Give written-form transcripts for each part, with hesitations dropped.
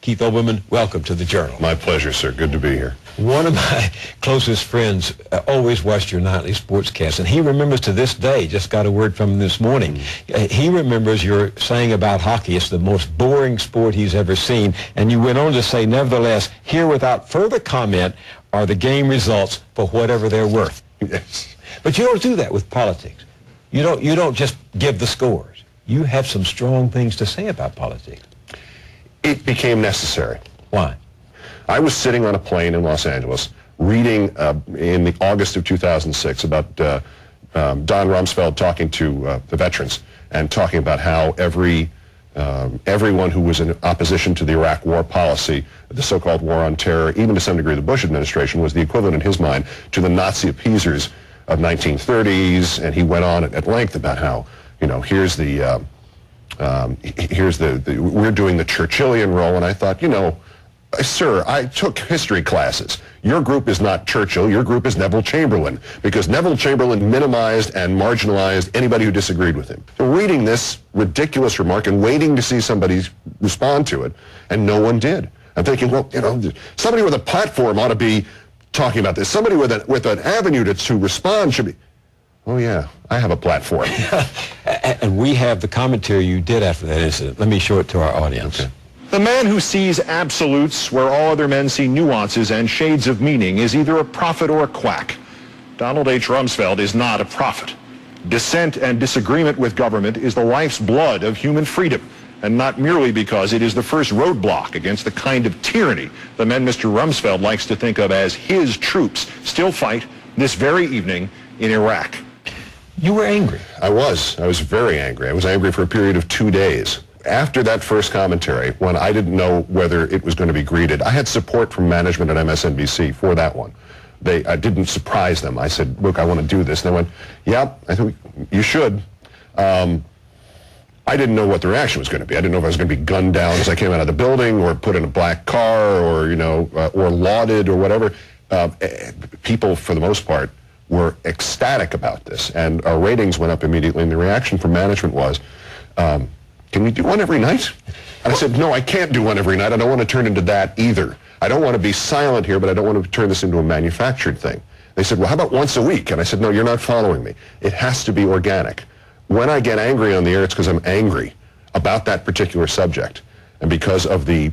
Keith Olbermann, welcome to the Journal. My pleasure, sir. Good to be here. One of my closest friends always watched your nightly sportscast, and he remembers to this day, just got a word from him this morning, he remembers your saying about hockey, it's the most boring sport he's ever seen, and you went on to say, nevertheless, here without further comment are the game results for whatever they're worth. Yes. But you don't do that with politics. You don't just give the scores. You have some strong things to say about politics. It became necessary. Why? I was sitting on a plane in Los Angeles reading in the August of 2006 about Don Rumsfeld talking to the veterans and talking about how everyone who was in opposition to the Iraq war policy, the so-called war on terror, even to some degree the Bush administration, was the equivalent in his mind to the Nazi appeasers of 1930s, and he went on at length about how, here's the we're doing the Churchillian role, and I thought, sir, I took history classes. Your group is not Churchill, your group is Neville Chamberlain, because Neville Chamberlain minimized and marginalized anybody who disagreed with him. So reading this ridiculous remark and waiting to see somebody respond to it, and no one did. I'm thinking, well, somebody with a platform ought to be talking about this. Somebody with an avenue to respond should be. Oh, yeah, I have a platform. And we have the commentary you did after that incident. Let me show it to our audience. Okay. The man who sees absolutes where all other men see nuances and shades of meaning is either a prophet or a quack. Donald H. Rumsfeld is not a prophet. Dissent and disagreement with government is the life's blood of human freedom, and not merely because it is the first roadblock against the kind of tyranny the men Mr. Rumsfeld likes to think of as his troops still fight this very evening in Iraq. You were angry. I was very angry. I was angry for a period of 2 days. After that first commentary, when I didn't know whether it was going to be greeted, I had support from management at MSNBC for that one. I didn't surprise them. I said, look, I want to do this. And they went, yeah, I think you should. I didn't know what the reaction was going to be. I didn't know if I was going to be gunned down as I came out of the building or put in a black car or, or lauded or whatever. People, for the most part, were ecstatic about this, and our ratings went up immediately, and the reaction from management was, can we do one every night? And I said, no, I can't do one every night. I don't want to turn into that either. I don't want to be silent here, but I don't want to turn this into a manufactured thing. They said, well, how about once a week? And I said, no, you're not following me. It has to be organic. When I get angry on the air, it's because I'm angry about that particular subject, and because of the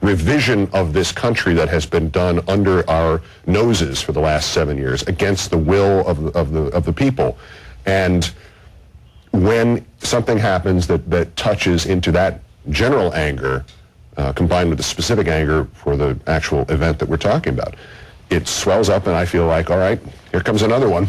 revision of this country that has been done under our noses for the last 7 years against the will of the people. And when something happens that touches into that general anger, combined with the specific anger for the actual event that we're talking about, it swells up, and I feel like, all right, here comes another one.